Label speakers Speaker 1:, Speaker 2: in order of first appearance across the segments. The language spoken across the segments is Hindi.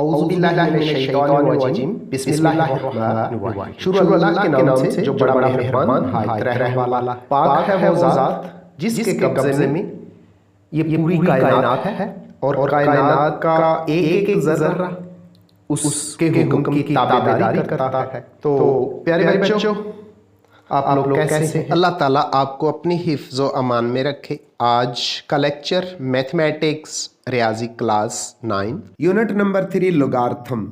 Speaker 1: औज़ुबिल्लाहिमिनश्शैतानिर्रजीम बिस्मिल्लाहिर्रहमानिर्रहीम। शुरू अल्लाह के नाम से जो बड़ा मेहरबान हायत रहने वाला। पाक है वो ज़ात जिसके कब्ज़े में ये पूरी कायनात है और कायनात का एक एक ज़र्रा उसके हुक्म की ताबेदारी करता है। तो प्यारे बच्चों, आप लोग कैसे हैं? अल्लाह ताला आपको अपनी हिफ्ज़ व अमान में रखे। आज का लेक्चर मैथमेटिक्स रियाजी क्लास 9 यूनिट नंबर 3 लोगार्थम।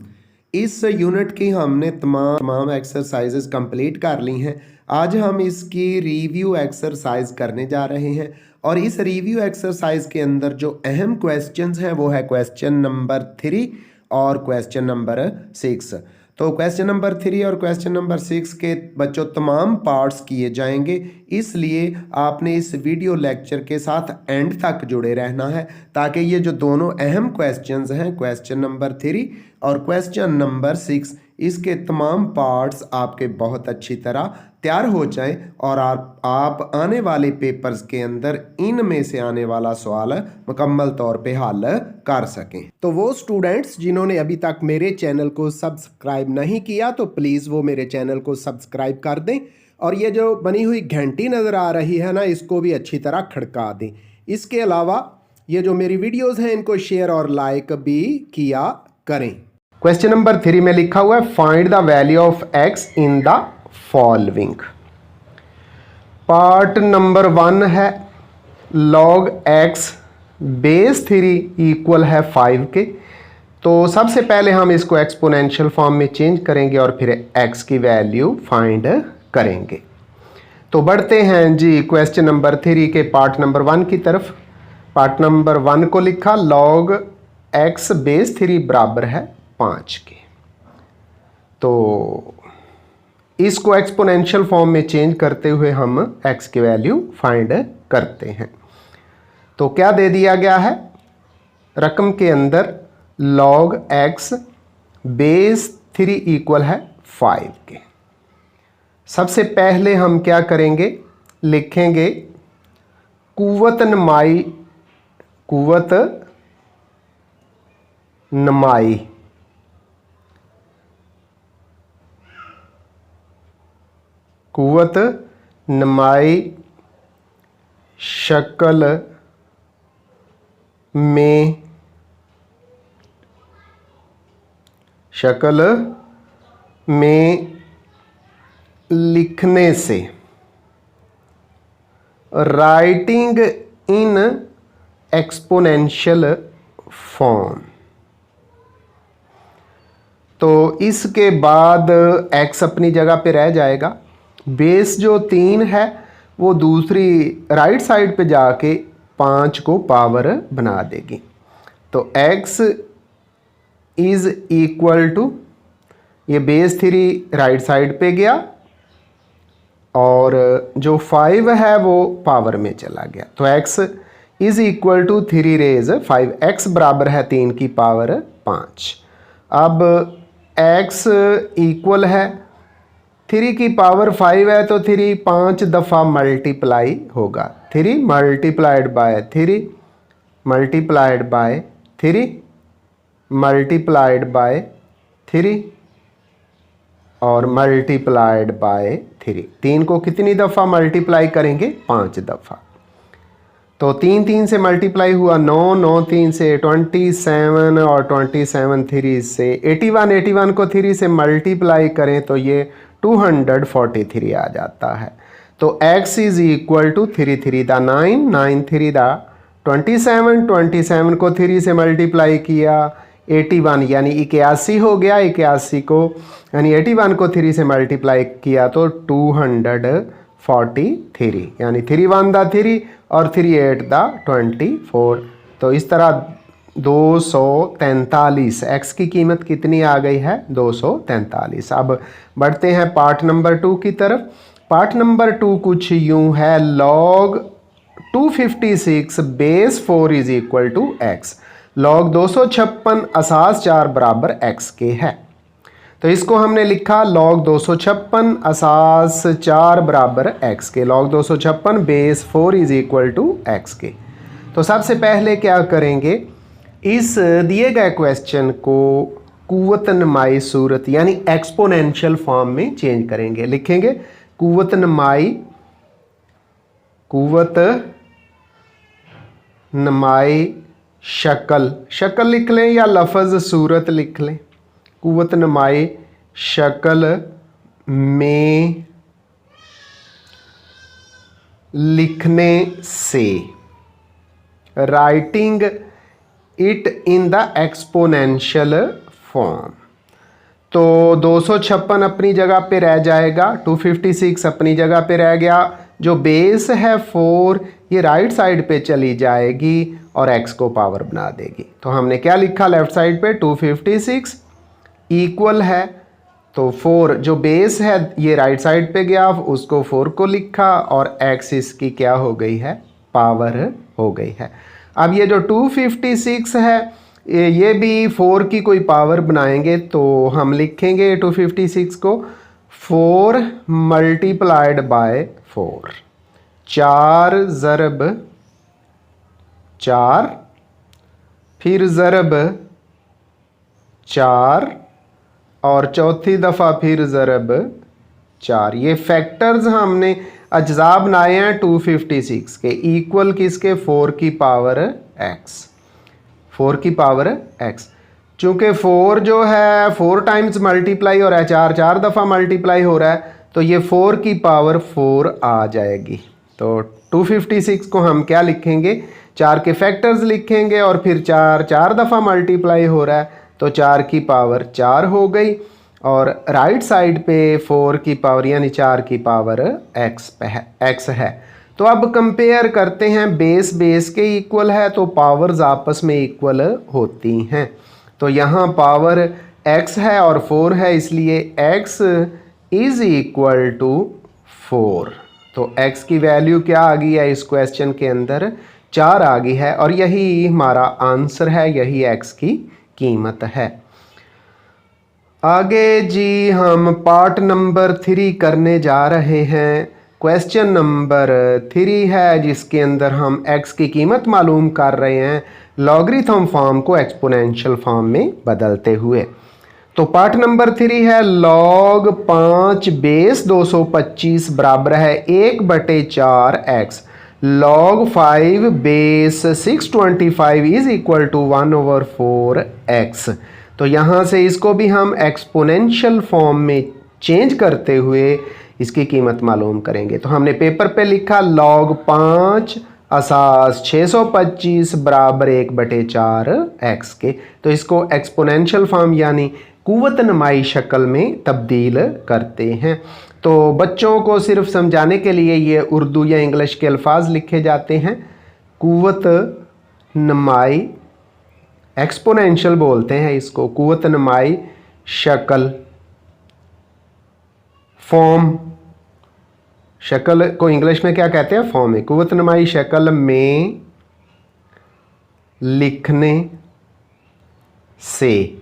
Speaker 1: इस यूनिट की हमने तमाम एक्सरसाइजेस कंप्लीट कर ली हैं। आज हम इसकी रिव्यू एक्सरसाइज करने जा रहे हैं और इस रिव्यू एक्सरसाइज के अंदर जो अहम क्वेश्चंस हैं वो है क्वेश्चन नंबर 3 और क्वेश्चन नंबर 6। तो क्वेश्चन नंबर 3 और क्वेश्चन नंबर 6 के बच्चों तमाम पार्ट्स किए जाएंगे, इसलिए आपने इस वीडियो लेक्चर के साथ एंड तक जुड़े रहना है ताकि ये जो दोनों अहम क्वेश्चंस हैं क्वेश्चन नंबर 3 और क्वेश्चन नंबर 6 इसके तमाम पार्ट्स आपके बहुत अच्छी तरह तैयार हो जाएं और आप आने वाले पेपर्स के अंदर इनमें से आने वाला सवाल मुकम्मल तौर पे हल कर सकें। तो वो स्टूडेंट्स जिन्होंने अभी तक मेरे चैनल को सब्सक्राइब नहीं किया तो प्लीज़ वो मेरे चैनल को सब्सक्राइब कर दें और ये जो बनी हुई घंटी नज़र आ रही है ना, इसको भी अच्छी तरह खड़का दें। इसके अलावा ये जो मेरी वीडियोज़ हैं इनको शेयर और लाइक भी किया करें। क्वेश्चन नंबर 3 में लिखा हुआ है find the value of x in the following. Part number 1 है log x बेस 3 इक्वल है 5 के। तो सबसे पहले हम इसको एक्सपोनेंशियल फॉर्म में चेंज करेंगे और फिर x की वैल्यू फाइंड करेंगे। तो बढ़ते हैं जी क्वेश्चन नंबर 3 के पार्ट नंबर 1 की तरफ। पार्ट नंबर 1 को लिखा log x बेस 3 बराबर है 5 के। तो इसको एक्सपोनेंशियल फॉर्म में चेंज करते हुए हम x की वैल्यू फाइंड करते हैं। तो क्या दे दिया गया है रकम के अंदर log x बेस 3 इक्वल है 5 के। सबसे पहले हम क्या करेंगे, लिखेंगे कुव्वत नमाई कुव्वत नमाई शक्ल में लिखने से राइटिंग इन एक्सपोनेंशियल फॉर्म। तो इसके बाद x अपनी जगह पे रह जाएगा, बेस जो 3 है वो दूसरी राइट साइड पे जाके 5 को पावर बना देगी। तो x इज इक्वल टू ये बेस 3 राइट साइड पे गया और जो 5 है वो पावर में चला गया। तो x is equal to 3 raise 5, x बराबर है 3 की पावर 5। अब x इक्वल है 3 की पावर 5 है तो 3 5 दफ़ा मल्टीप्लाई होगा। 3 multiplied by 3 multiplied by 3 multiplied by 3 और मल्टीप्लाइड बाय 3। 3 को कितनी दफ़ा मल्टीप्लाई करेंगे? 5 दफ़ा। तो 3 3 से मल्टीप्लाई हुआ 9, 9 3 से 27 और 27 3 से 81, 81 को 3 से मल्टीप्लाई करें तो ये 243 आ जाता है। तो x इज इक्वल टू 3 3 दा 9, 9 3 दा 27, 27 को 3 से मल्टीप्लाई किया 81 यानी 81 हो गया। 81 को यानी 81 को 3 से मल्टीप्लाई किया तो 243 यानी 3 1 दा 3 और 3 8 दा 24। तो इस तरह 243 x की कीमत कितनी आ गई है? 243। अब बढ़ते हैं पार्ट नंबर 2 की तरफ। पार्ट नंबर 2 कुछ यूं है log 256 base 4 is equal to x। log 256 असास 4 बराबर x के है। तो इसको हमने लिखा log 256 असास 4 बराबर x के। log 256 base 4 is equal to x के। तो सबसे पहले क्या करेंगे, इस दिए गए क्वेश्चन को कुव्वत नमाई सूरत यानी एक्सपोनेंशियल फॉर्म में चेंज करेंगे। लिखेंगे कुव्वत नमाई शक्ल लिख लें या लफ्ज़ सूरत लिख लें। कुव्वत नमाई शक्ल में लिखने से, writing it in the exponential form. तो 256 अपनी जगह पे रह जाएगा, 256 अपनी जगह पे रह गया। जो बेस है 4 ये राइट साइड पे चली जाएगी और x को पावर बना देगी। तो हमने क्या लिखा लेफ्ट साइड पे 256 इक्वल है, तो 4 जो बेस है ये राइट साइड पे गया, उसको 4 को लिखा और x इसकी क्या हो गई है, पावर हो गई है। अब ये जो 256 है ये भी 4 की कोई पावर बनाएंगे तो हम लिखेंगे 256 को 4 मल्टीप्लाइड बाय 4, 4 ज़रब 4 फिर ज़रब 4 और चौथी दफ़ा फिर ज़रब 4। ये फैक्टर्स हमने अज्जा बनाए हैं 256 के, इक्वल किसके, 4 की पावर x, 4 की पावर x। चूँकि 4 जो है 4 टाइम्स मल्टीप्लाई हो रहा है, 4 दफ़ा मल्टीप्लाई हो रहा है, तो ये 4 की पावर 4 आ जाएगी। तो 256 को हम क्या लिखेंगे, 4 के फैक्टर्स लिखेंगे और फिर 4 दफ़ा मल्टीप्लाई हो रहा है तो 4 की पावर 4 हो गई और राइट साइड पे 4 की पावर यानी 4 की पावर x है। तो अब कंपेयर करते हैं, बेस के इक्वल है तो पावर्स आपस में इक्वल होती हैं। तो यहाँ पावर x है और 4 है, इसलिए x इज़ इक्वल टू 4। तो x की वैल्यू क्या आ गई है इस क्वेश्चन के अंदर, 4 आ गई है और यही हमारा आंसर है, यही x की कीमत है। आगे जी हम पार्ट नंबर 3 करने जा रहे हैं। क्वेश्चन नंबर 3 है जिसके अंदर हम x की कीमत मालूम कर रहे हैं लॉगरिथम फॉर्म को एक्सपोनेंशियल फॉर्म में बदलते हुए। तो पार्ट नंबर 3 है log 5 बेस 225 बराबर है 1/4x, log 5 base 625 is equal to 1/4x। तो यहाँ से इसको भी हम एक्सपोनेंशियल फॉर्म में चेंज करते हुए इसकी कीमत मालूम करेंगे। तो हमने पेपर पे लिखा log 5 असास 625 बराबर 1/4x के। तो इसको एक्सपोनेंशियल फॉर्म यानी कुव्वत नमाई शक्ल में तब्दील करते हैं। तो बच्चों को सिर्फ समझाने के लिए ये उर्दू या इंग्लिश के अल्फाज लिखे जाते हैं। कुव्वत नमाई एक्सपोनेंशियल बोलते हैं इसको, कुव्वत नमाई शक्ल फॉर्म, शक्ल को इंग्लिश में क्या कहते हैं, फॉर्म है। कुव्वत नमाई शक्ल में लिखने से,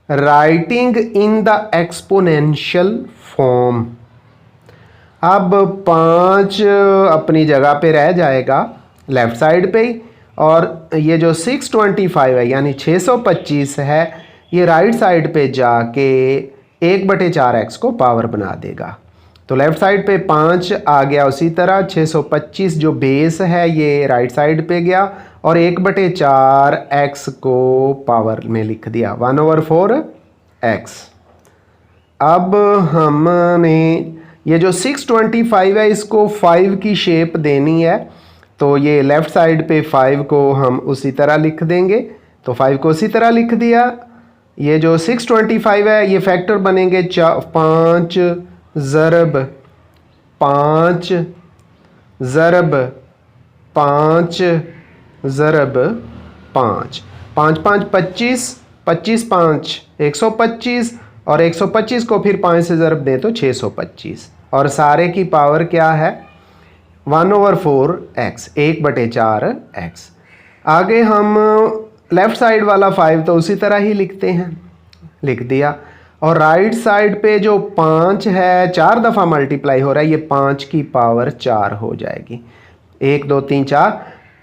Speaker 1: writing in the exponential form. अब 5 अपनी जगह पे रह जाएगा लेफ्ट साइड पे ही और ये जो 625 है यानी 625 है ये राइट साइड पे जाके 1/4x को पावर बना देगा। तो लेफ्ट साइड पे 5 आ गया, उसी तरह 625 जो बेस है ये राइट साइड पे गया और 1/4x को पावर में लिख दिया 1/4x। अब हमने ये जो 625 है इसको 5 की शेप देनी है, तो ये लेफ़्ट साइड पे 5 को हम उसी तरह लिख देंगे। तो 5 को उसी तरह लिख दिया। ये जो 625 है ये फैक्टर बनेंगे 5 ज़रब 5 ज़रब 5 ज़रब 5, 5 5 25, 25 5 125 और 125 को फिर 5 से ज़रब दें तो 625 और सारे की पावर क्या है 1/4x, 1/4x। आगे हम लेफ़्ट साइड वाला 5 तो उसी तरह ही लिखते हैं, लिख दिया। और राइट साइड पे जो 5 है 4 दफ़ा मल्टीप्लाई हो रहा है, ये 5 की पावर 4 हो जाएगी। 1 2 3 4,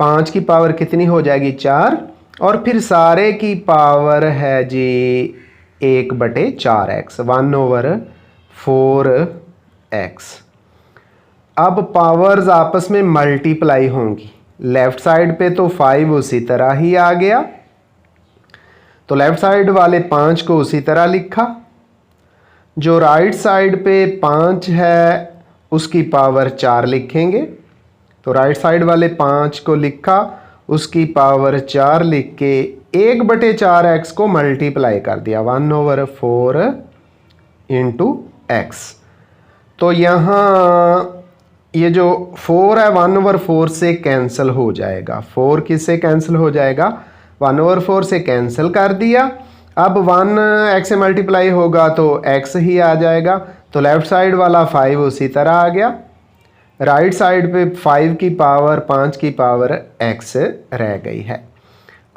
Speaker 1: 5 की पावर कितनी हो जाएगी 4 और फिर सारे की पावर है जी 1/4x 1/4x। अब पावर्स आपस में मल्टीप्लाई होंगी। लेफ्ट साइड पे तो 5 उसी तरह ही आ गया, तो लेफ्ट साइड वाले 5 को उसी तरह लिखा। जो राइट साइड पे 5 है उसकी पावर 4 लिखेंगे, तो राइट साइड वाले 5 को लिखा, उसकी पावर 4 लिख के 1/4x को मल्टीप्लाई कर दिया 1/4 इंटू एक्स। तो यहाँ ये जो 4 है 1/4 से कैंसिल हो जाएगा। 4 किससे कैंसिल हो जाएगा? 1/4 से कैंसिल कर दिया। अब 1x से मल्टीप्लाई होगा तो x ही आ जाएगा, तो लेफ्ट साइड वाला 5 उसी तरह आ गया। राइट साइड पे 5 की पावर 5 की पावर x रह गई है।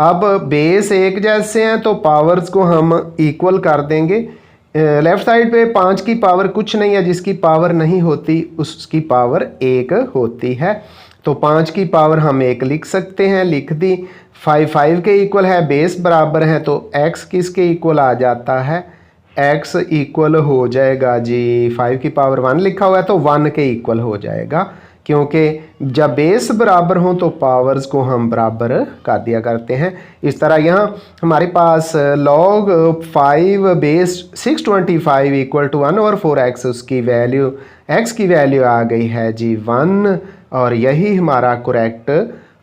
Speaker 1: अब बेस एक जैसे हैं तो पावर्स को हम इक्वल कर देंगे। लेफ्ट साइड पे 5 की पावर कुछ नहीं है, जिसकी पावर नहीं होती उसकी पावर 1 होती है, तो 5 की पावर हम 1 लिख सकते हैं, लिख दी। 5 के इक्वल है, बेस बराबर है, तो x किसके इक्वल आ जाता है? x इक्वल हो जाएगा जी 5 की पावर 1 लिखा हुआ है तो 1 के इक्वल हो जाएगा, क्योंकि जब बेस बराबर हो तो पावर्स को हम बराबर कर दिया करते हैं। इस तरह यहाँ हमारे पास log 5 base 625 equal to 1/4x, उसकी वैल्यू x की वैल्यू आ गई है जी 1, और यही हमारा करेक्ट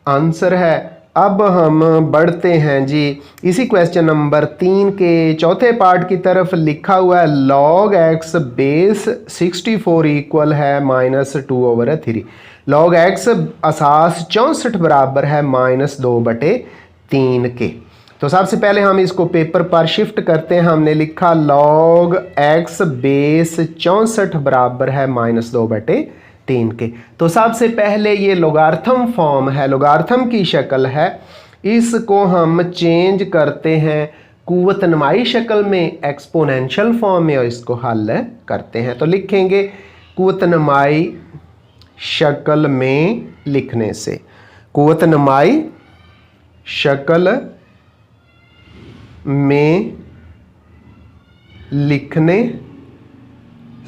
Speaker 1: आंसर है। अब हम बढ़ते हैं जी इसी क्वेश्चन नंबर 3 के चौथे पार्ट की तरफ। लिखा हुआ है log x बेस 64 इक्वल है -2/3। log x असास 64 बराबर है -2/3 के। तो सबसे पहले हम इसको पेपर पर शिफ्ट करते हैं। हमने लिखा log x बेस 64 बराबर है -2/3 के। तो सबसे पहले ये लोगार्थम फॉर्म है, लोगार्थम की शक्ल है, इसको हम चेंज करते हैं कुव्वत नमाई शक्ल में, एक्सपोनेंशियल फॉर्म में, और इसको हल करते हैं। तो लिखेंगे कुव्वत नमाई शक्ल में लिखने से, कुव्वत नमाई शक्ल में लिखने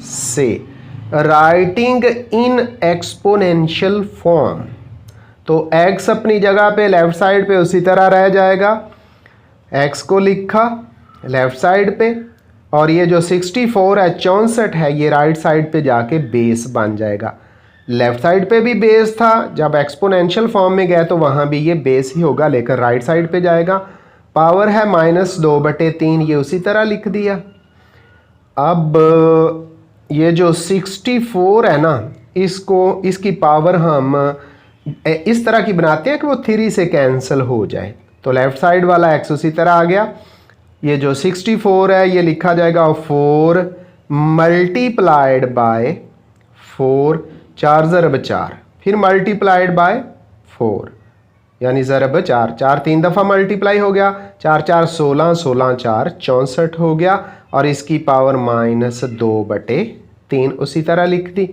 Speaker 1: से, राइटिंग इन एक्सपोनेंशियल फॉर्म, तो x अपनी जगह पे लेफ्ट साइड पे उसी तरह रह जाएगा, x को लिखा लेफ्ट साइड पे, और ये जो 64 है 64 है ये राइट साइड पे जाके बेस बन जाएगा। लेफ्ट साइड पे भी बेस था, जब एक्सपोनेंशियल फॉर्म में गया तो वहाँ भी ये बेस ही होगा, लेकर राइट साइड पे जाएगा। पावर है -2/3, ये उसी तरह लिख दिया। अब ये जो 64 है ना, इसको इसकी पावर हम इस तरह की बनाते हैं कि वो 3 से कैंसिल हो जाए, तो लेफ्ट साइड वाला x उसी तरह आ गया। ये जो 64 है ये लिखा जाएगा 4 मल्टीप्लाइड बाय 4, 4 ज़रब 4, फिर मल्टीप्लाइड बाय 4 यानी ज़रब 4, 4 3 दफ़ा मल्टीप्लाई हो गया, 4 4 16, 16 4 64 हो गया, और इसकी पावर -2/3 उसी तरह लिख दी।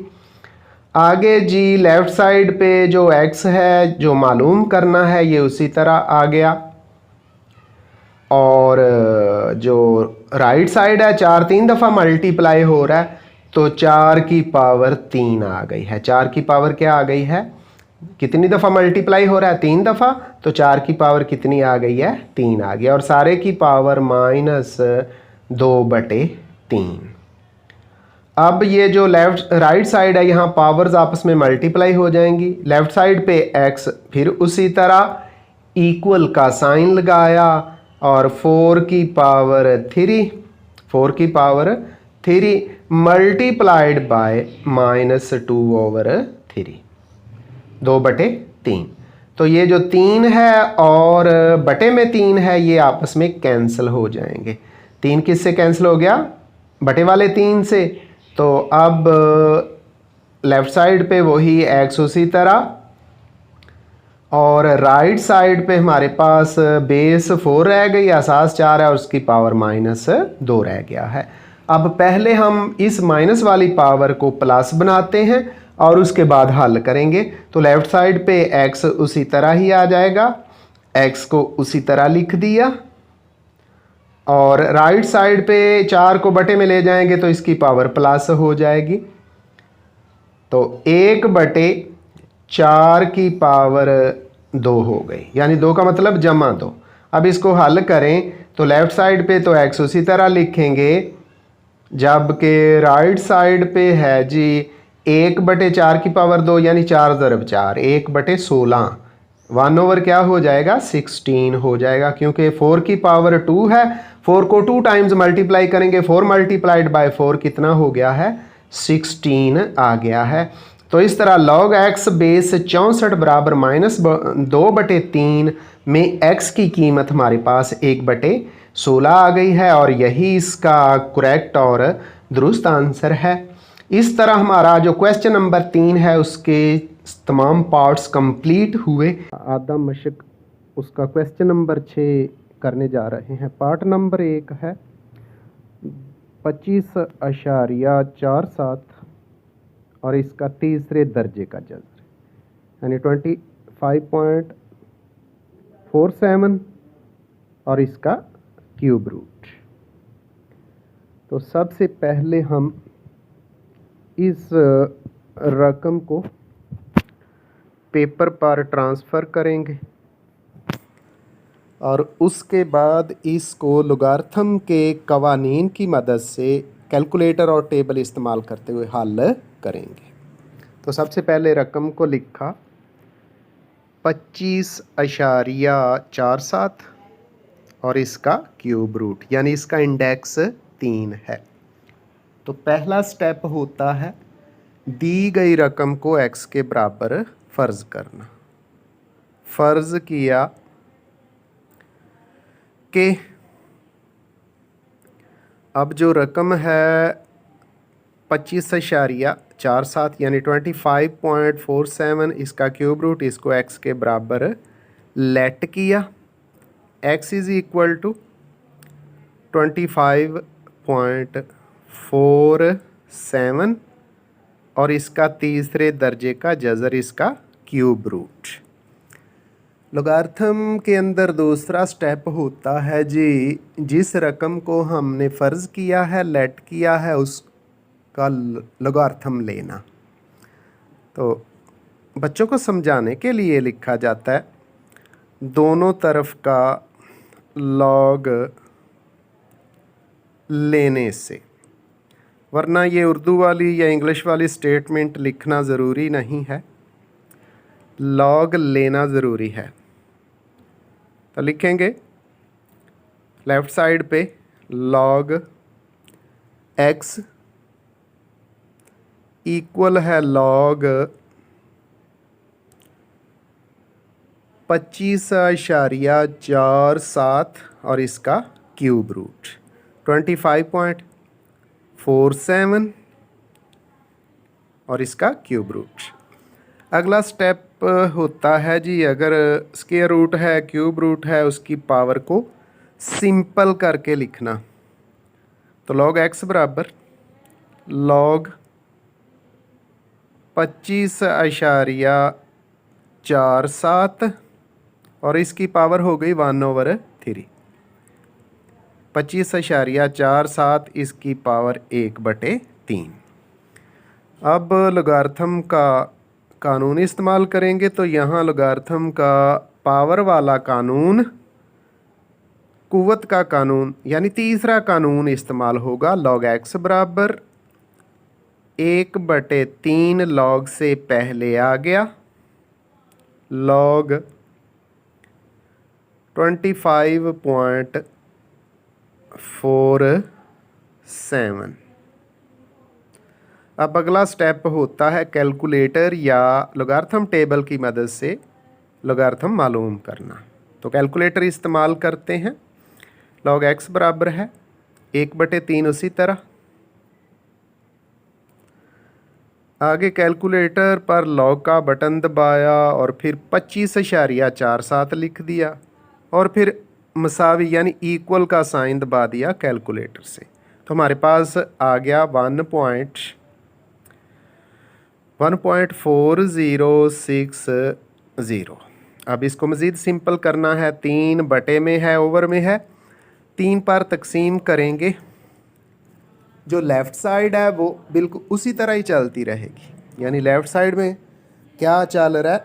Speaker 1: आगे जी लेफ्ट साइड पे जो x है जो मालूम करना है ये उसी तरह आ गया, और जो राइट साइड है 4 3 दफ़ा मल्टीप्लाई हो रहा है, तो 4 की पावर 3 आ गई है। 4 की पावर क्या आ गई है? कितनी दफ़ा मल्टीप्लाई हो रहा है? 3 दफ़ा, तो 4 की पावर कितनी आ गई है? 3 आ गया, और सारे की पावर -2/3। अब ये जो लेफ्ट राइट साइड है यहाँ पावर्स आपस में मल्टीप्लाई हो जाएंगी। लेफ्ट साइड पे x, फिर उसी तरह इक्वल का साइन लगाया, और 4 की पावर 3, 4 की पावर 3 मल्टीप्लाइड बाय -2/3, 2/3। तो ये जो 3 है और बटे में 3 है ये आपस में कैंसिल हो जाएंगे। 3 किससे कैंसिल हो गया? बटे वाले 3 से। तो अब लेफ्ट साइड पे वही x उसी तरह, और राइट साइड पे हमारे पास बेस 4 रह गई, असास 4 है और उसकी पावर -2 रह गया है। अब पहले हम इस माइनस वाली पावर को प्लस बनाते हैं और उसके बाद हल करेंगे। तो लेफ्ट साइड पे x उसी तरह ही आ जाएगा, x को उसी तरह लिख दिया और राइट साइड पे 4 को बटे में ले जाएंगे तो इसकी पावर प्लस हो जाएगी। तो 1/4 की पावर 2 हो गई, यानी 2 का मतलब जमा 2। अब इसको हल करें तो लेफ्ट साइड पे तो x उसी तरह लिखेंगे, जबकि राइट साइड पे है जी 1/4 की पावर 2 यानी 4 × 4 1/16, 1/, क्या हो जाएगा 16 हो जाएगा, क्योंकि 4 की पावर 2 है। 4 को 2 टाइम्स मल्टीप्लाई करेंगे, 4 × 4 कितना हो गया है 16 आ गया है। तो इस तरह log x बेस 64 बराबर -2/3 में x की कीमत हमारे पास 1/16 आ गई है और यही इसका करेक्ट और दुरुस्त आंसर है। इस तरह हमारा जो क्वेश्चन नंबर 3 है उसके तमाम पार्ट्स कंप्लीट हुए। आधा मशक उसका क्वेश्चन नंबर 6 करने जा रहे हैं। पार्ट नंबर 1 है 25.47 और इसका तीसरे दर्जे का जज़र यानी 25.47 और इसका क्यूब रूट। तो सबसे पहले हम इस रकम को पेपर पर ट्रांसफ़र करेंगे और उसके बाद इसको लोगारिथम के कवानीन की मदद से कैलकुलेटर और टेबल इस्तेमाल करते हुए हल करेंगे। तो सबसे पहले रकम को लिखा 25.47 और इसका क्यूब रूट यानी इसका इंडेक्स 3 है। तो पहला स्टेप होता है दी गई रकम को x के बराबर फ़र्ज़ करना। फ़र्ज़ किया कि अब जो रकम है 25.47 यानी 25.47 इसका क्यूब रूट, इसको x के बराबर लेट किया। x इज़ इक्वल टू 25.47 और इसका तीसरे दर्जे का जज़र इसका क्यूब रूट। लोगारिथम के अंदर दूसरा स्टेप होता है जी जिस रकम को हमने फ़र्ज़ किया है लेट किया है उसका लोगारिथम लेना। तो बच्चों को समझाने के लिए लिखा जाता है दोनों तरफ का लॉग लेने से, वरना ये उर्दू वाली या इंग्लिश वाली स्टेटमेंट लिखना ज़रूरी नहीं है, लॉग लेना ज़रूरी है। तो लिखेंगे लेफ़्ट साइड पे लॉग x इक्वल है लॉग 25.47 और इसका क्यूब रूट 25.47 और इसका क्यूब रूट। अगला स्टेप होता है जी अगर स्क्वायर रूट है क्यूब रूट है उसकी पावर को सिंपल करके लिखना। तो लॉग x बराबर लॉग 25.47 और इसकी पावर हो गई 1/3। 25.47 इसकी पावर 1/3। अब लोगारिथम का कानून इस्तेमाल करेंगे। तो यहाँ लोगारिथम का पावर वाला कानून, कुव्वत का कानून यानी तीसरा कानून इस्तेमाल होगा। लॉग x बराबर 1/3 लॉग से पहले आ गया लॉग 25.47। अब अगला स्टेप होता है कैलकुलेटर या लोगारिथम टेबल की मदद से लोगारिथम मालूम करना। तो कैलकुलेटर इस्तेमाल करते हैं। लॉग x बराबर है 1/3 उसी तरह। आगे कैलकुलेटर पर लॉग का बटन दबाया और फिर 25.47 लिख दिया और फिर मसावी यानी इक्वल का साइन दबा दिया कैलकुलेटर से। तो हमारे पास आ गया 1.4060। अब इसको मज़ीद सिंपल करना है, 3 बटे में है, ओवर में है, 3 पर तकसीम करेंगे। जो लेफ़्ट साइड है वो बिल्कुल उसी तरह ही चलती रहेगी, यानी लेफ़्ट साइड में क्या चल रहा है,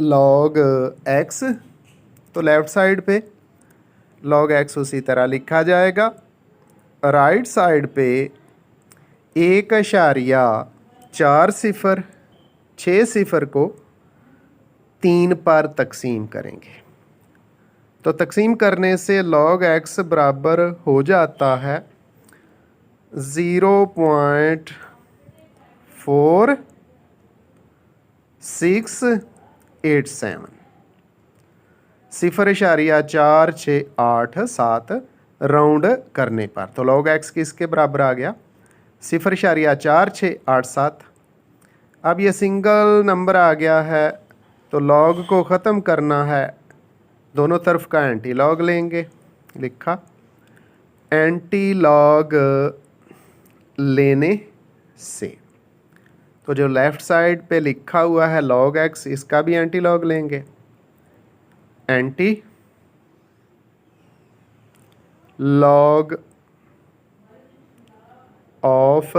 Speaker 1: लॉग एक्स, तो लेफ़्ट साइड पे लॉग एक्स उसी तरह लिखा जाएगा। राइट साइड पे 1.4060 को 3 पर तकसीम करेंगे। तो तकसीम करने से log x बराबर हो जाता है 0.4687, 0.4687 राउंड करने पर। तो log x किसके बराबर आ गया, 0.4687। अब ये सिंगल नंबर आ गया है, तो log को ख़त्म करना है, दोनों तरफ का एंटी लॉग लेंगे, लिखा एंटी लॉग लेने से। तो जो लेफ़्ट साइड पे लिखा हुआ है log x, इसका भी एंटी लॉग लेंगे, anti log of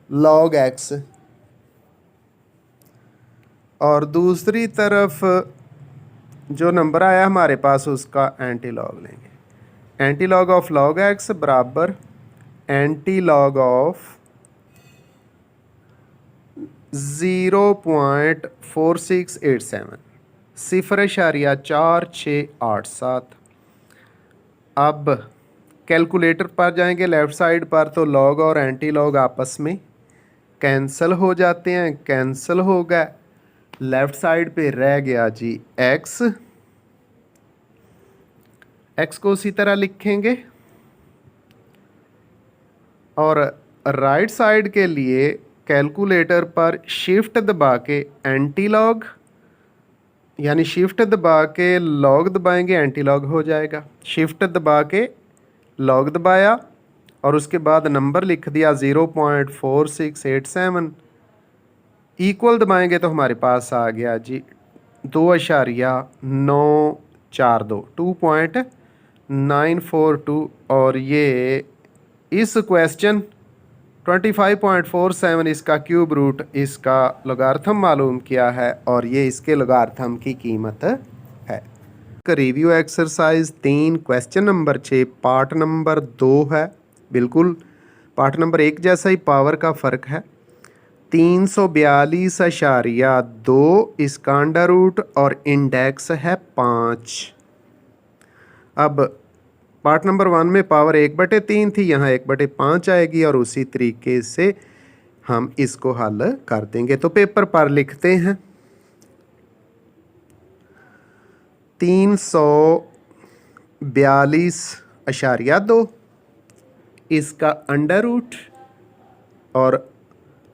Speaker 1: log x, और दूसरी तरफ जो नंबर आया हमारे पास उसका एंटी लॉग लेंगे। Anti log of log x बराबर एंटी लॉग ऑफ 0.4687, 0.4687। अब कैलकुलेटर पर जाएंगे लेफ़्ट साइड पर, तो लॉग और एंटी लॉग आपस में कैंसिल हो जाते हैं, कैंसिल हो गए। लेफ़्ट साइड पे रह गया जी x, x को उसी तरह लिखेंगे, और राइट साइड के लिए कैलकुलेटर पर शिफ्ट दबा के एंटी लॉग, यानी शिफ्ट दबा के लॉग दबाएंगे, एंटी लॉग हो जाएगा। शिफ्ट दबा के लॉग दबाया और उसके बाद नंबर लिख दिया 0.4687, इक्वल दबाएंगे तो हमारे पास आ गया जी 2.942, 2.942। और ये इस क्वेश्चन 25.47 इसका क्यूब रूट, इसका लोगार्थम मालूम किया है, और ये इसके लोगार्थम की कीमत है। Review exercise 3 question number 6 part number 2 है, बिल्कुल पार्ट नंबर 1 जैसा ही, पावर का फ़र्क है। 342.2 इसका अंडर रूट और इंडेक्स है 5। अब पार्ट नंबर 1 में पावर 1/3 थी, यहाँ 1/5 आएगी, और उसी तरीके से हम इसको हल कर देंगे। तो पेपर पर लिखते हैं 342.2 इसका अंडर रूट और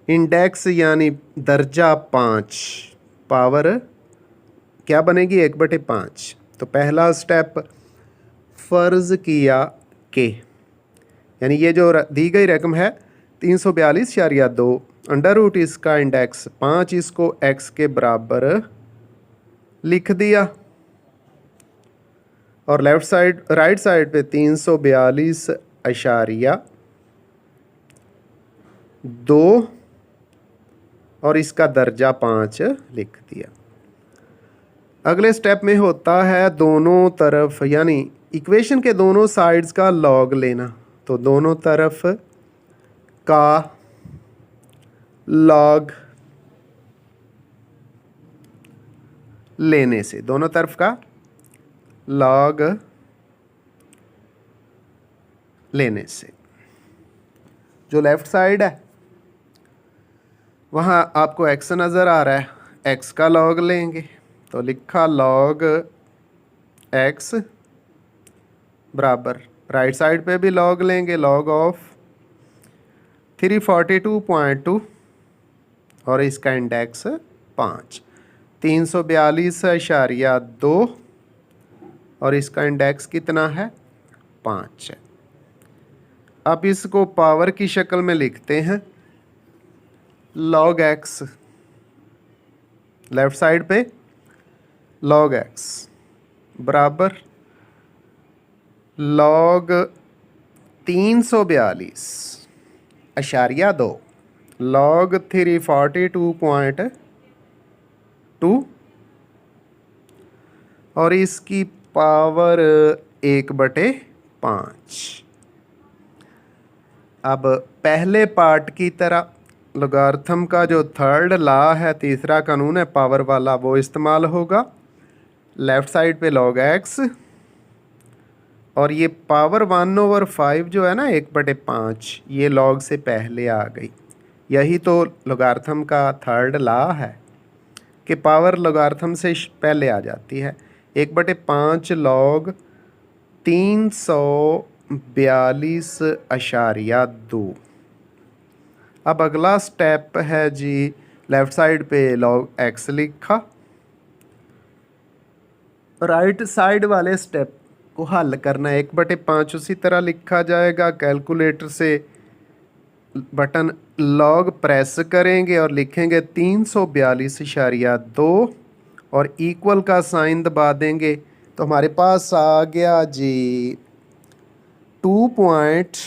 Speaker 1: इंडेक्स यानी दर्जा 5, पावर क्या बनेगी 1/5। तो पहला स्टेप फ़र्ज़ किया कि, यानी ये जो दी गई रकम है 342.2, अंडर रूट इसका इंडेक्स 5, इसको x के बराबर लिख दिया, और लेफ़्ट साइड राइट साइड पे 342.2 और इसका दर्जा 5 लिख दिया। अगले स्टेप में होता है दोनों तरफ, यानी इक्वेशन के दोनों साइड्स का लॉग लेना। तो दोनों तरफ का लॉग लेने से, दोनों तरफ का लॉग लेने से, जो लेफ़्ट साइड है वहाँ आपको x नज़र आ रहा है, x का लॉग लेंगे। तो लिखा लॉग x बराबर, राइट साइड पे भी लॉग लेंगे, लॉग ऑफ 342.2 और इसका इंडेक्स 5, 342.2 और इसका इंडेक्स कितना है 5 है। अब इसको पावर की शक्ल में लिखते हैं, log x लेफ़्ट साइड पे
Speaker 2: log x बराबर log 342.2 log 342.2 और इसकी पावर 1/5। अब पहले पार्ट की तरह लॉगरिथम का जो थर्ड लॉ है, तीसरा कानून है पावर वाला, वो इस्तेमाल होगा। लेफ़्ट साइड पे log x और ये पावर 1/5 जो है ना 1/5, ये log से पहले आ गई। यही तो लॉगरिथम का थर्ड लॉ है कि पावर लॉगरिथम से पहले आ जाती है। 1/5 log 342.2। अब अगला स्टेप है जी, लेफ़्ट साइड पे log x लिखा, राइट साइड वाले स्टेप को हल करना है। 1/5 उसी तरह लिखा जाएगा। कैलकुलेटर से बटन log प्रेस करेंगे और लिखेंगे 342.2 और इक्वल का साइन दबा देंगे तो हमारे पास आ गया जी 2 पॉइंट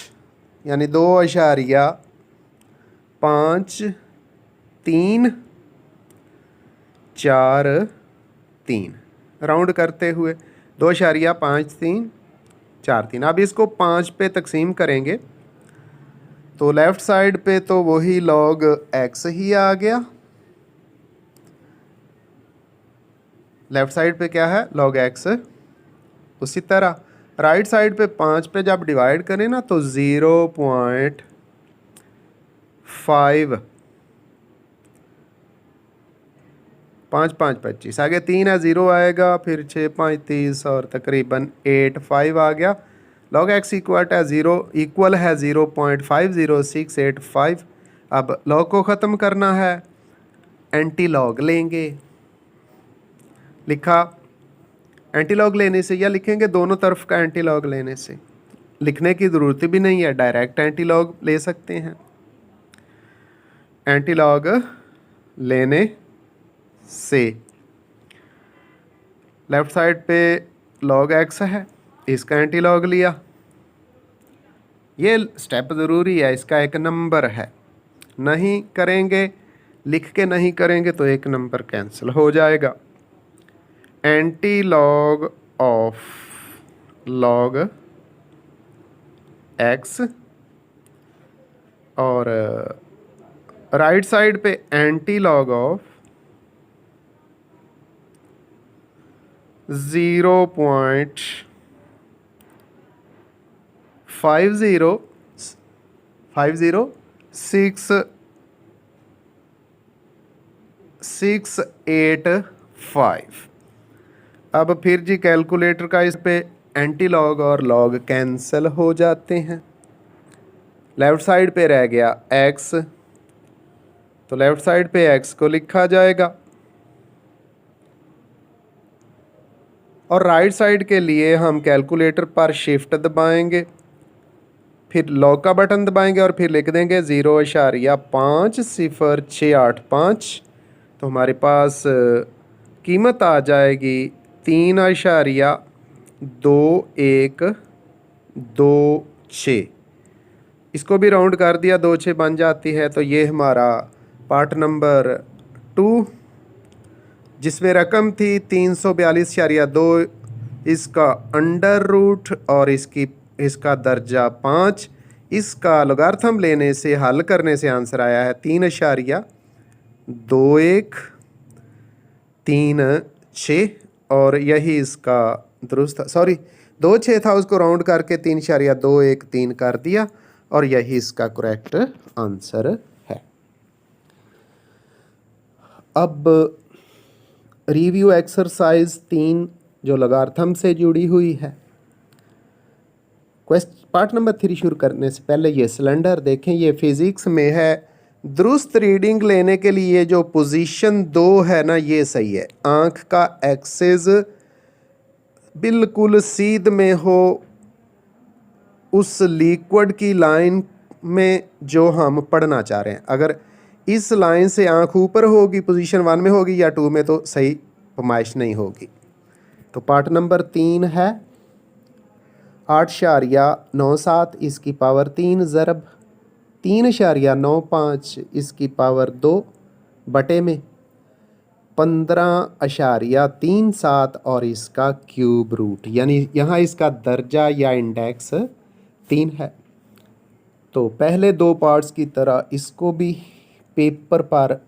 Speaker 2: यानी 2.5343 राउंड करते हुए 2.5343। अब इसको 5 पे तकसीम करेंगे तो लेफ़्ट साइड पे तो वही log x ही आ गया। लेफ़्ट साइड पे क्या है, log x। उसी तरह राइट साइड पे 5 पे जब डिवाइड करें ना तो 0.5 5 5 25, आगे 3 है 0 आएगा, फिर 6 5 30 और तकरीबन 8 5 आ गया। log x इक्वल है 0.50685। अब log को ख़त्म करना है, एंटी लॉग लेंगे। लिखा एंटी लॉग लेने से, या लिखेंगे दोनों तरफ का एंटी लॉग लेने से। लिखने की ज़रूरत भी नहीं है, डायरेक्ट एंटी लॉग ले सकते हैं। एंटी लॉग लेने से लेफ़्ट साइड पे log x है, इसका एंटी लॉग लिया। ये स्टेप ज़रूरी है, इसका एक नंबर है। नहीं करेंगे, लिख के नहीं करेंगे तो एक नंबर कैंसिल हो जाएगा। Anti log of log x और राइट साइड पे एंटी लॉग ऑफ 0.50685। अब फिर जी कैलकुलेटर का इस पे एंटी लॉग और लॉग कैंसिल हो जाते हैं। लेफ़्ट साइड पे रह गया x, तो लेफ़्ट साइड पे x को लिखा जाएगा और राइट साइड के लिए हम कैलकुलेटर पर शिफ्ट दबाएंगे, फिर लॉग का बटन दबाएंगे और फिर लिख देंगे 0.50685। तो हमारे पास कीमत आ जाएगी 3.2126। इसको भी राउंड कर दिया, 26 बन जाती है। तो ये हमारा पार्ट नंबर 2 जिसमें रकम थी 342.2, इसका अंडर रूट और इसका दर्जा 5। इसका लॉगरिथम लेने से, हल करने से आंसर आया है 3.2136 और यही इसका दुरुस्त, 2.6 था, उसको राउंड करके 3.213 कर दिया और यही इसका करेक्ट आंसर है। अब रिव्यू एक्सरसाइज 3 जो लॉगरिथम से जुड़ी हुई है। पार्ट नंबर 3 शुरू करने से पहले ये सिलेंडर देखें, ये फिज़िक्स में है। दुरुस्त रीडिंग लेने के लिए जो पोजीशन 2 है ना, ये सही है। आँख का एक्सिस बिल्कुल सीध में हो उस लिक्विड की लाइन में जो हम पढ़ना चाह रहे हैं। अगर इस लाइन से आँख ऊपर होगी, पोजीशन 1 में होगी या 2 में, तो सही पमाइश नहीं होगी। तो पार्ट नंबर 3 है 8.97 इसकी पावर 3 ज़रब 3.95 इसकी पावर 2 बटे में 15.37 और इसका क्यूब रूट, यानी यहाँ इसका दर्जा या इंडेक्स 3 है। तो पहले दो पार्ट्स की तरह इसको भी पेपर पर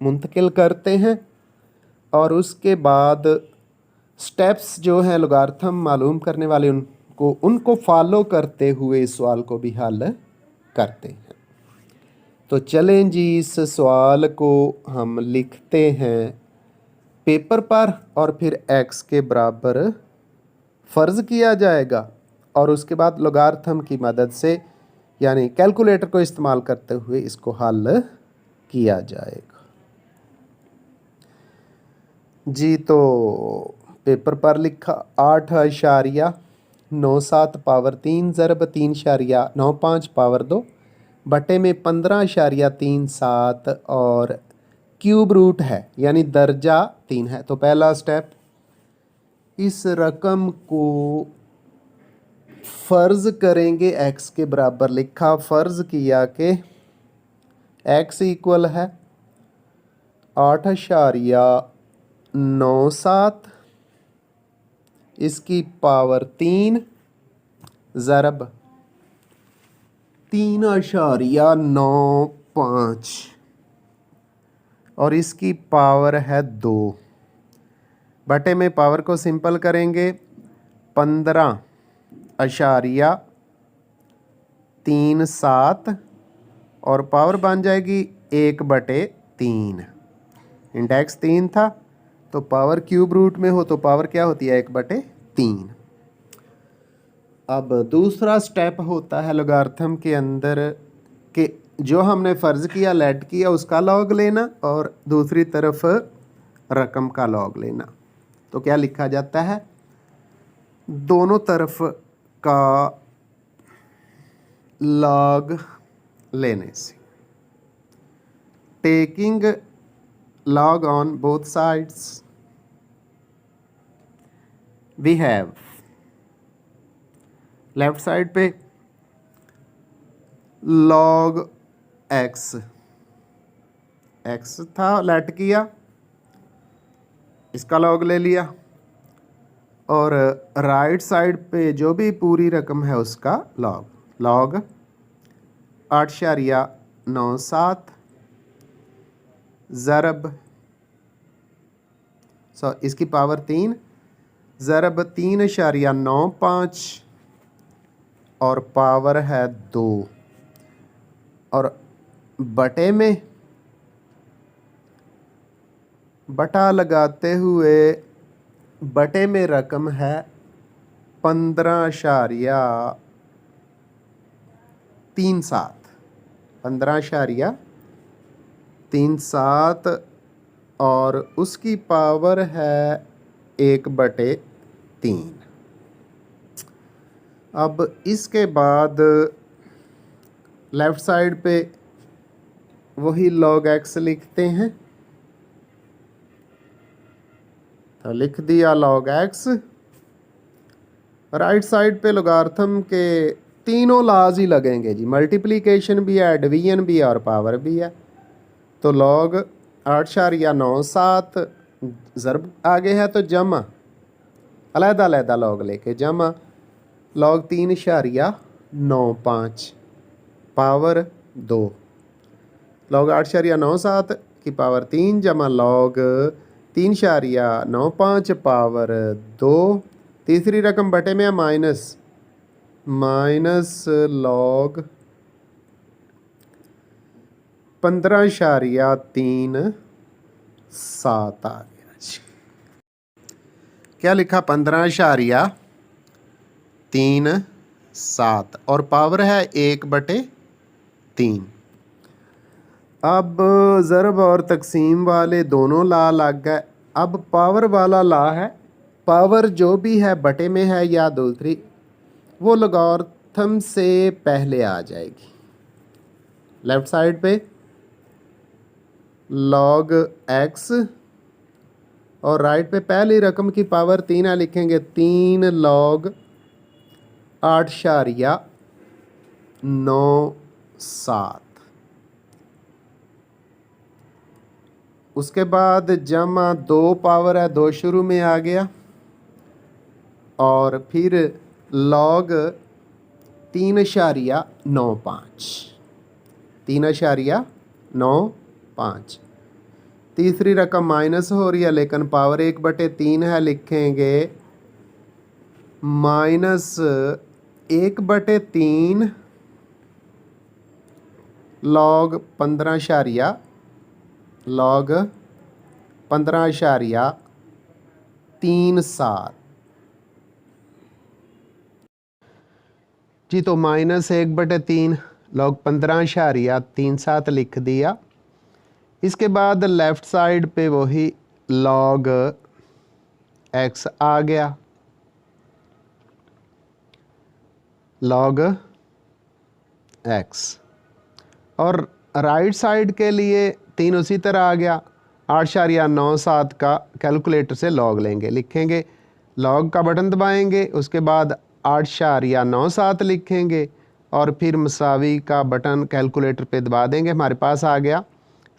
Speaker 2: मुंतकिल करते हैं और उसके बाद स्टेप्स जो हैं लॉगरिथम मालूम करने वाले उनको फॉलो करते हुए इस सवाल को भी हल करते हैं। तो चलें जी, इस सवाल को हम लिखते हैं पेपर पर और फिर x के बराबर फ़र्ज़ किया जाएगा और उसके बाद लॉगरिथम की मदद से यानी कैलकुलेटर को इस्तेमाल करते हुए इसको हल किया जाएगा जी। तो पेपर पर लिखा 8.97 पावर 3 ज़रब 3.95 पावर 2 बटे में 15.37 और क्यूब रूट है यानी दर्जा 3 है। तो पहला स्टेप, इस रकम को फ़र्ज़ करेंगे x के बराबर लिखा, फ़र्ज़ किया कि x इक्वल है 8.97 इसकी पावर 3 ज़रब 3.95 और इसकी पावर है 2 बटे में पावर को सिंपल करेंगे 15.37 और पावर बन जाएगी 1/3। इंडेक्स 3 था तो पावर क्यूब रूट में हो तो पावर क्या होती है 1/3। अब दूसरा स्टेप होता है लॉगरिथम के अंदर कि जो हमने फ़र्ज़ किया लेट किया उसका लॉग लेना और दूसरी तरफ रकम का लॉग लेना। तो क्या लिखा जाता है, दोनों तरफ का लॉग लेने से, taking log on both sides we have left side पे log x था, लेट किया, इसका लॉग ले लिया और राइट साइड पे जो भी पूरी रकम है उसका लॉग 8.97 ज़रब इसकी पावर 3 ज़रब 3.95 और पावर है 2 और बटे में बटा लगाते हुए बटे में रकम है 15.37 और उसकी पावर है 1/3। अब इसके बाद लेफ़्ट साइड पे वही log x लिखते हैं, तो लिख दिया log x। राइट साइड पे लॉगरिथम के तीनों लाज ही लगेंगे जी, मल्टीप्लिकेशन भी है, डिवीजन भी है और पावर भी है। तो log 8.97 ज़रब आगे है तो जमा अलग-अलग लॉग लेके जमा log 3.95 पावर 2 log 8.97 की पावर 3 जमा log 3.95 पावर 2, तीसरी रकम बटे में है माइनस log 15.37 आ गया जी। क्या लिखा 15.37 और पावर है 1/3। अब ज़रब और तकसीम वाले दोनों ला लग गए। अब पावर वाला ला है, पावर जो भी है बटे में है या दूसरी वो लॉगरिथम से पहले आ जाएगी। लेफ़्ट साइड पे log x और राइट पे पहली रकम की पावर 3 है, लिखेंगे 3 log 8.97। उसके बाद जमा 2 पावर है, 2 शुरू में आ गया, और फिर log 3.95, 3.95। तीसरी रकम माइनस हो रही है लेकिन पावर 1/3 है, लिखेंगे -1/3 log 15.37 जी। तो -1/3 log 15.37 लिख दिया। इसके बाद लेफ़्ट साइड पे वही log x आ गया, log x, और राइट साइड के लिए 3 उसी तरह आ गया। 8.97 का कैलकुलेटर से log लेंगे, लिखेंगे log का बटन दबाएंगे, उसके बाद 8.97 लिखेंगे और फिर मसावी का बटन कैलकुलेटर पे दबा देंगे। हमारे पास आ गया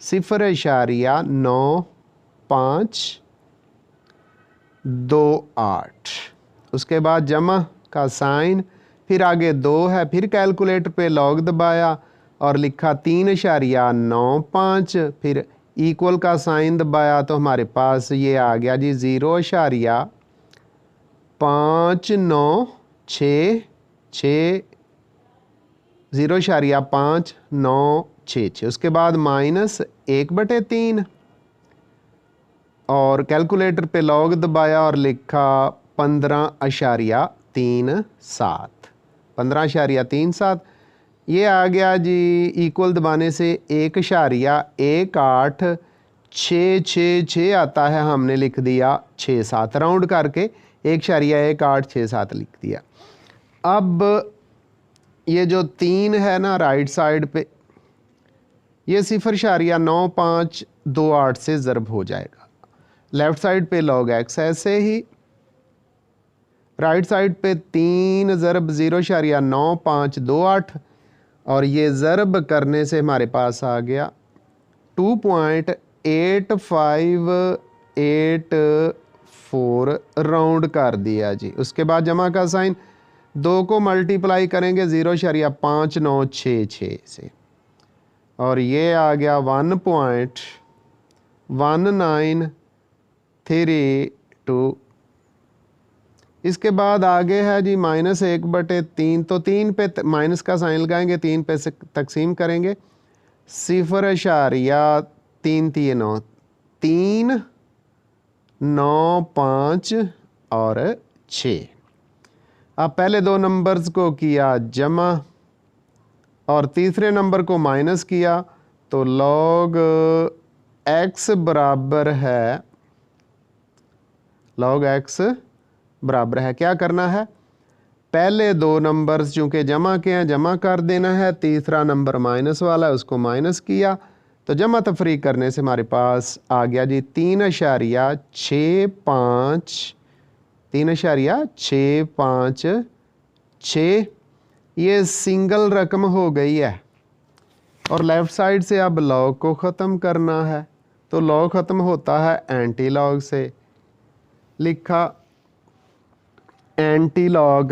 Speaker 2: 0.9528। उसके बाद जमा का साइन, फिर आगे 2 है, फिर कैलकुलेटर पे log दबाया और लिखा 3.95, फिर इक्वल का साइन दबाया तो हमारे पास ये आ गया जी 0.5966। उसके बाद -1/3 और कैलकुलेटर पे log दबाया और लिखा 15.37। ये आ गया जी, इक्वल दबाने से 1.1866 आता है, हमने लिख दिया 67, राउंड करके 1.1867 लिख दिया। अब ये जो 3 है ना राइट साइड पे, ये 0.9528 से ज़रब हो जाएगा। लेफ़्ट साइड पे log x ऐसे ही, राइट साइड पे 3 ज़रब 0.9528 और ये ज़रब करने से हमारे पास आ गया 2.8584, राउंड कर दिया जी। उसके बाद जमा का साइन, 2 को मल्टीप्लाई करेंगे 0.5966 से और ये आ गया 1.1932। इसके बाद आगे है जी -1/3, तो 3 पे माइनस का साइन लगाएंगे, 3 पे से तकसीम करेंगे, 0.339, 3, 9, 5 और 6। अब पहले 2 नंबर्स को किया जमा और तीसरे नंबर को माइनस किया, तो log x बराबर है, log x बराबर है, क्या करना है, पहले 2 नंबर्स चूँकि जमा के हैं जमा कर देना है, तीसरा नंबर माइनस वाला है उसको माइनस किया, तो जमा तफरीक करने से हमारे पास आ गया जी 3.656। ये सिंगल रकम हो गई है और लेफ़्ट साइड से अब log को ख़त्म करना है, तो log ख़त्म होता है एंटी log से, लिखा एंटी log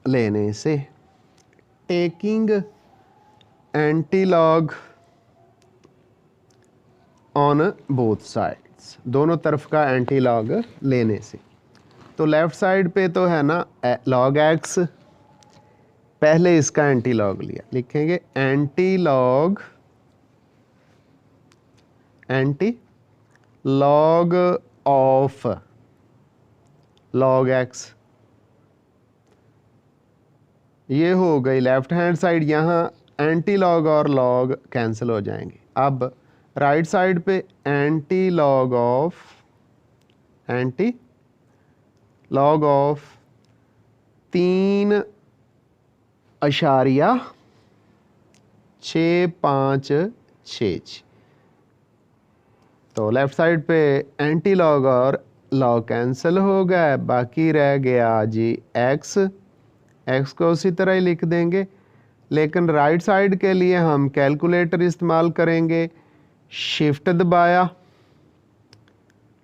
Speaker 2: लेने से, taking anti log on both sides, दोनों तरफ का एंटी log लेने से। तो लेफ़्ट साइड पे तो है ना log x, पहले इसका एंटी log लिया, लिखेंगे anti log of log x, ये हो गई लेफ्ट हैंड साइड। यहाँ एंटी log और log कैंसिल हो जाएंगे। अब राइट साइड पे एंटी log ऑफ 3.656। तो लेफ़्ट साइड पे एंटी लॉग और लॉग कैंसिल हो गए, बाकी रह गया जी एक्स। एक्स को उसी तरह ही लिख देंगे, लेकिन राइट साइड के लिए हम कैलकुलेटर इस्तेमाल करेंगे। शिफ्ट दबाया,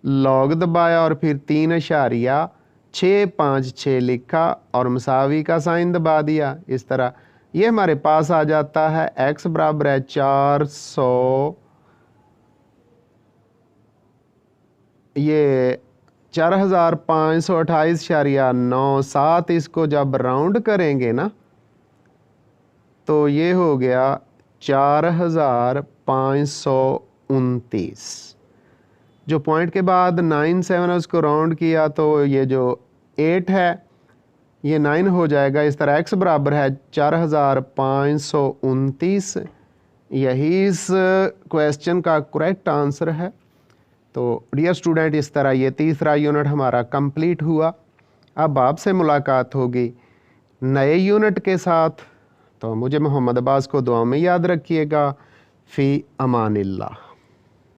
Speaker 2: लॉग दबाया और फिर 3.656 लिखा और मसावी का साइन दबा दिया। इस तरह ये हमारे पास आ जाता है x बराबर है 4,528.97। इसको जब राउंड करेंगे ना तो ये हो गया 4,529। जो पॉइंट के बाद 97 है उसको राउंड किया तो ये जो 8 है ये 9 हो जाएगा। इस तरह x बराबर है 4,529। यही इस क्वेश्चन का करेक्ट आंसर है। तो डियर स्टूडेंट, इस तरह ये तीसरा यूनिट हमारा कंप्लीट हुआ। अब आपसे मुलाकात होगी नए यूनिट के साथ। तो मुझे मोहम्मद अब्बास को दुआ में याद रखिएगा। फ़ी अमानिल्लाह।